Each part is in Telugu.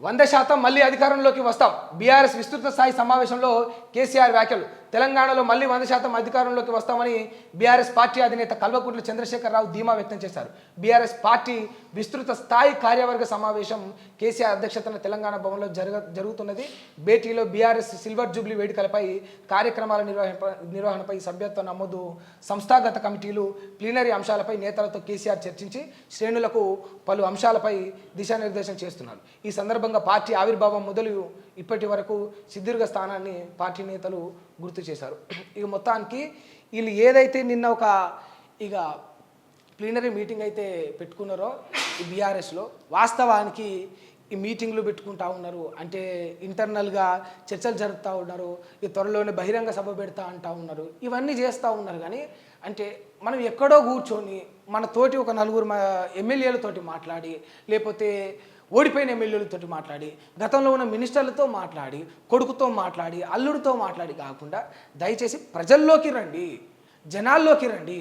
100% మళ్ళీ అధికారంలోకి వస్తాం. బీఆర్ఎస్ విస్తృత స్థాయి సమావేశంలో కేసీఆర్ వ్యాఖ్యలు. తెలంగాణలో మళ్ళీ 100% అధికారంలోకి వస్తామని బీఆర్ఎస్ పార్టీ అధినేత కల్వకుంట్ల చంద్రశేఖరరావు ధీమా వ్యక్తం చేశారు. బీఆర్ఎస్ పార్టీ విస్తృత స్థాయి కార్యవర్గ సమావేశం కేసీఆర్ అధ్యక్షతన తెలంగాణ భవన్లో జరుగుతున్నది. భేటీలో బీఆర్ఎస్ సిల్వర్ జూబ్లీ వేడుకలపై, కార్యక్రమాల నిర్వహణపై, సభ్యత్వ నమోదు, సంస్థాగత కమిటీలు, ప్లీనరీ అంశాలపై నేతలతో కేసీఆర్ చర్చించి శ్రేణులకు పలు అంశాలపై దిశానిర్దేశం చేస్తున్నారు. ఈ సందర్భంగా పార్టీ ఆవిర్భావం మొదలు ఇప్పటి వరకు సుదీర్ఘ స్థానాన్ని పార్టీ నేతలు గుర్తు చేశారు. ఇక మొత్తానికి వీళ్ళు ఏదైతే నిన్న ఒక ఇక ప్లీనరీ మీటింగ్ అయితే పెట్టుకున్నారో ఈ బీఆర్ఎస్లో, వాస్తవానికి ఈ మీటింగ్లు పెట్టుకుంటా ఉన్నారు. అంటే ఇంటర్నల్గా చర్చలు జరుపుతూ ఉన్నారు. ఈ త్వరలోనే బహిరంగ సభ పెడతా అంటూ ఉన్నారు. ఇవన్నీ చేస్తూ ఉన్నారు. కానీ అంటే మనం ఎక్కడో కూర్చొని మన తోటి ఒక నలుగురు ఎమ్మెల్యేలతోటి మాట్లాడి, లేకపోతే ఓడిపోయిన ఎమ్మెల్యేలతో మాట్లాడి, గతంలో ఉన్న మినిస్టర్లతో మాట్లాడి, కొడుకుతో మాట్లాడి, అల్లుడితో మాట్లాడి కాకుండా దయచేసి ప్రజల్లోకి రండి, జనాల్లోకి రండి,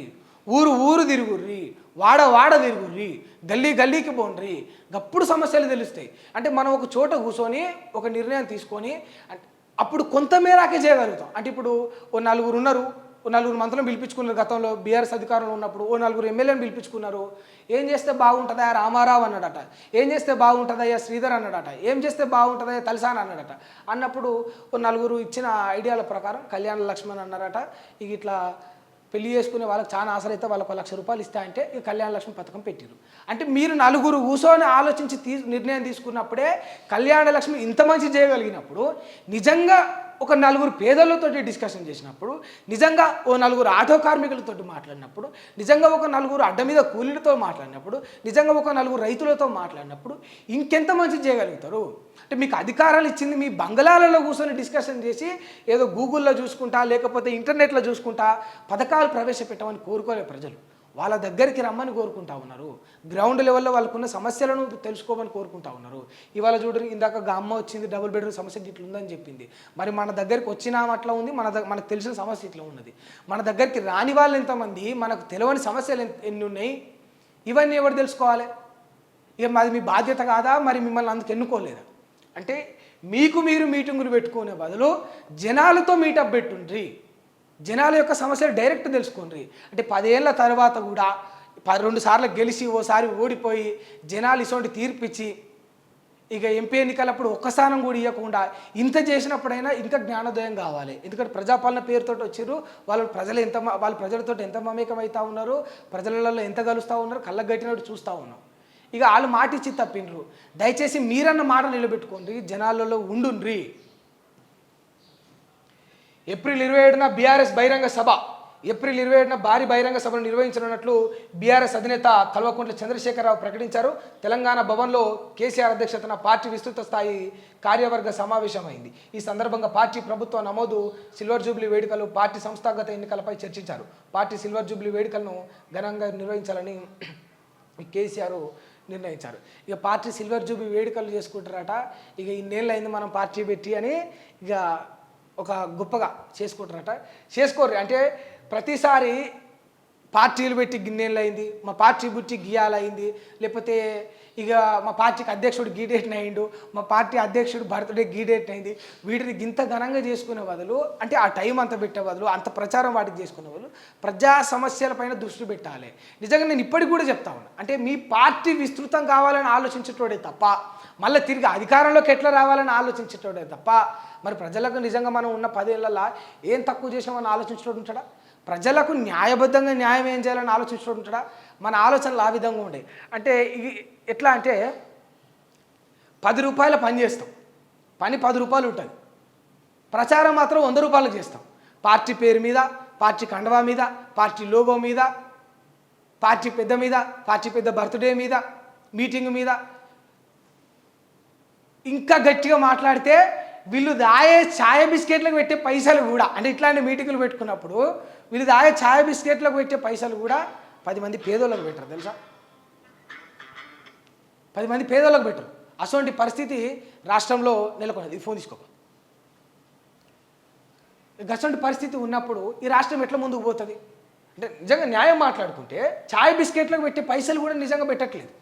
ఊరు ఊరు తిరుగుర్రి, వాడ వాడ తిరుగుర్రి, గల్లీ గల్లీకి పోండ్రి, గప్పుడు సమస్యలు తెలుస్తాయి. అంటే మనం ఒక చోట కూర్చొని ఒక నిర్ణయం తీసుకొని అప్పుడు కొంతమేరాకే చేయగలుగుతాం. అంటే ఇప్పుడు ఓ నలుగురు ఉన్నారు, ఓ నలుగురు మంత్రులను పిలిపించుకున్నారు. గతంలో బీఆర్ఎస్ అధికారంలో ఉన్నప్పుడు ఓ నలుగురు ఎమ్మెల్యేలను పిలిపించుకున్నారు. ఏం చేస్తే బాగుంటుందా రామారావు అన్నాడట, ఏం చేస్తే బాగుంటుందయ్యా శ్రీధర్ అన్నాడట, ఏం చేస్తే బాగుంటుందయ్యా తలసాని అన్నాడట. అన్నప్పుడు ఓ నలుగురు ఇచ్చిన ఐడియాల ప్రకారం కళ్యాణ లక్ష్మణ్ అన్నారట. ఇక ఇట్లా పెళ్లి చేసుకునే వాళ్ళకి చాలా ఆశలు అయితే వాళ్ళకు ₹1,00,000 ఇస్తా అంటే ఇక కళ్యాణ లక్ష్మి పథకం పెట్టారు. అంటే మీరు నలుగురు కూర్చొని ఆలోచించి నిర్ణయం తీసుకున్నప్పుడే కళ్యాణ లక్ష్మి ఇంత మంచి చేయగలిగినప్పుడు, నిజంగా ఒక నలుగురు పేదలతో డిస్కషన్ చేసినప్పుడు, నిజంగా ఓ నలుగురు ఆటో కార్మికులతో మాట్లాడినప్పుడు, నిజంగా ఒక నలుగురు అడ్డ మీద కూలీలతో మాట్లాడినప్పుడు, నిజంగా ఒక నలుగురు రైతులతో మాట్లాడినప్పుడు ఇంకెంత మంచి చేయగలుగుతారు? అంటే మీకు అధికారాలు ఇచ్చింది మీ బంగళాలలో కూర్చొని డిస్కషన్ చేసి ఏదో గూగుల్లో చూసుకుంటా, లేకపోతే ఇంటర్నెట్లో చూసుకుంటా పథకాలు ప్రవేశపెట్టమని కోరుకోలే ప్రజలు. వాళ్ళ దగ్గరికి రమ్మని కోరుకుంటా ఉన్నారు. గ్రౌండ్ లెవెల్లో వాళ్ళకున్న సమస్యలను తెలుసుకోమని కోరుకుంటా ఉన్నారు. ఇవాళ చూడరు, ఇందాక అమ్మ వచ్చింది, డబుల్ బెడ్రూమ్ సమస్య ఇట్లా ఉందని చెప్పింది. మరి మన దగ్గరికి వచ్చిన అట్లా ఉంది, మనకు తెలిసిన సమస్య ఇట్లా ఉన్నది. మన దగ్గరికి రాని వాళ్ళు ఎంతమంది, మనకు తెలియని సమస్యలు ఎన్ని ఉన్నాయి, ఇవన్నీ ఎవరు తెలుసుకోవాలి? ఇక మాది మీ బాధ్యత కాదా? మరి మిమ్మల్ని అందుకు ఎన్నుకోలేదా? అంటే మీకు మీరు మీటింగులు పెట్టుకునే బదులు జనాలతో మీటప్ పెట్టుండ్రి, జనాల యొక్క సమస్యలు డైరెక్ట్ తెలుసుకోండి. అంటే 10 ఏళ్ళ తర్వాత కూడా 2 సార్లు గెలిచి ఓసారి ఓడిపోయి జనాలు ఇటువంటి తీర్పిచ్చి ఇక ఎంపీ ఎన్నికలప్పుడు ఒక్క స్థానం కూడా ఇవ్వకుండా ఇంత చేసినప్పుడైనా ఇంకా జ్ఞానోదయం కావాలి. ఎందుకంటే ప్రజాపాలన పేరుతో వచ్చారు. వాళ్ళు ప్రజలతో ఎంత మమేకం అవుతూ ఉన్నారు, ప్రజలలో ఎంత కలుస్తూ ఉన్నారు, కళ్ళకు గట్టినట్టు చూస్తూ ఉన్నాం. ఇక వాళ్ళు మాట ఇచ్చి తప్పిండ్రు. దయచేసి మీరన్న మాట నిలబెట్టుకోండి, జనాలలో ఉండుండ్రి. ఏప్రిల్ 27న బీఆర్ఎస్ బహిరంగ సభ. ఏప్రిల్ 27న భారీ బహిరంగ సభను నిర్వహించనున్నట్లు బీఆర్ఎస్ అధినేత కల్వకుంట్ల చంద్రశేఖరరావు ప్రకటించారు. తెలంగాణ భవన్లో కేసీఆర్ అధ్యక్షతన పార్టీ విస్తృత స్థాయి కార్యవర్గ సమావేశమైంది. ఈ సందర్భంగా పార్టీ ప్రభుత్వ నమోదు, సిల్వర్ జూబ్లీ వేడుకలు, పార్టీ సంస్థాగత ఎన్నికలపై చర్చించారు. పార్టీ సిల్వర్ జూబ్లీ వేడుకలను ఘనంగా నిర్వహించాలని కేసీఆర్ నిర్ణయించారు. ఇక పార్టీ సిల్వర్ జూబ్లీ వేడుకలు చేసుకుంటారట. ఇక ఇన్నేళ్ళు అయింది మనం పార్టీ పెట్టి అని ఇక ఒక గొప్పగా చేసుకుంటారట. చేసుకోరు అంటే ప్రతిసారి పార్టీలు పెట్టి గిన్నెళ్ళు అయింది, మా పార్టీ బుట్టి గియాలయింది, లేకపోతే ఇక మా పార్టీకి అధ్యక్షుడు గీడేట్ని అయిండు, మా పార్టీ అధ్యక్షుడు బర్త్డే గీడేట్ అయింది. వీటిని గింత ఘనంగా చేసుకునే బదులు, అంటే ఆ టైం అంత పెట్టే బదులు, అంత ప్రచారం వాటికి చేసుకునే బదులు ప్రజా సమస్యలపైన దృష్టి పెట్టాలి. నిజంగా నేను ఇప్పటికి కూడా చెప్తా ఉన్నా, అంటే మీ పార్టీ విస్తృతం కావాలని ఆలోచించేటోడే తప్ప, మళ్ళీ తిరిగి అధికారంలోకి ఎట్లా రావాలని ఆలోచించేటోడే తప్ప, మరి ప్రజలకు నిజంగా మనం ఉన్న 10 ఏళ్ళల్లో ఏం తక్కువ చేసామని ఆలోచించేటోడు ఉంటాడా? ప్రజలకు న్యాయబద్ధంగా న్యాయం ఏం చేయాలని ఆలోచించేటోడు ఉంటాడా? మన ఆలోచనలు ఆ విధంగా ఉండే. అంటే ఎట్లా అంటే ₹10 పని చేస్తాం, పని ₹10 ఉంటుంది, ప్రచారం మాత్రం ₹100 చేస్తాం. పార్టీ పేరు మీద, పార్టీ కండవా మీద, పార్టీ లోగో మీద, పార్టీ పెద్ద మీద, పార్టీ పెద్ద బర్త్డే మీద, మీటింగ్ మీద. ఇంకా గట్టిగా మాట్లాడితే వీళ్ళు దాయే ఛాయ బిస్కెట్లకు పెట్టే పైసలు కూడా, అంటే ఇట్లాంటి మీటింగులు పెట్టుకున్నప్పుడు వీళ్ళు దాయే ఛాయ బిస్కెట్లకు పెట్టే పైసలు కూడా 10 మంది పేదోళ్ళకు పెట్టరు తెలుసా? 10 మంది పేదోళ్ళకు పెట్టరు. అటువంటి పరిస్థితి రాష్ట్రంలో నెలకొన్నది. ఈ ఫోన్ తీసుకోక. అటువంటి పరిస్థితి ఉన్నప్పుడు ఈ రాష్ట్రం ఎట్లా ముందుకు పోతుంది? అంటే నిజంగా న్యాయం మాట్లాడుకుంటే ఛాయ్ బిస్కెట్లకు పెట్టే పైసలు కూడా నిజంగా పెట్టట్లేదు.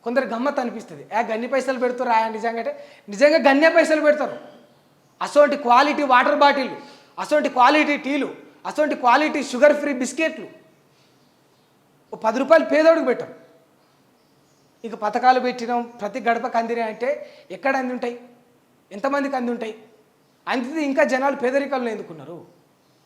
కొందరు గమ్మత్ అనిపిస్తుంది గన్ని పైసలు పెడుతురా నిజంగా అంటే నిజంగా గన్నే పైసలు పెడతారు. అసోంటి క్వాలిటీ వాటర్ బాటిళ్ళు, అసోంటి క్వాలిటీ టీలు, అసోంటి క్వాలిటీ షుగర్ ఫ్రీ బిస్కెట్లు ఓ 10 రూపాయలు పేదోడికి పెట్టారు. ఇక పథకాలు పెట్టినాం ప్రతి గడపకు అందినాయి అంటే ఎక్కడ అంది ఉంటాయి, ఎంతమందికి అంది ఉంటాయి? అందితే ఇంకా జనాలు పేదరికాలను ఎందుకున్నారు?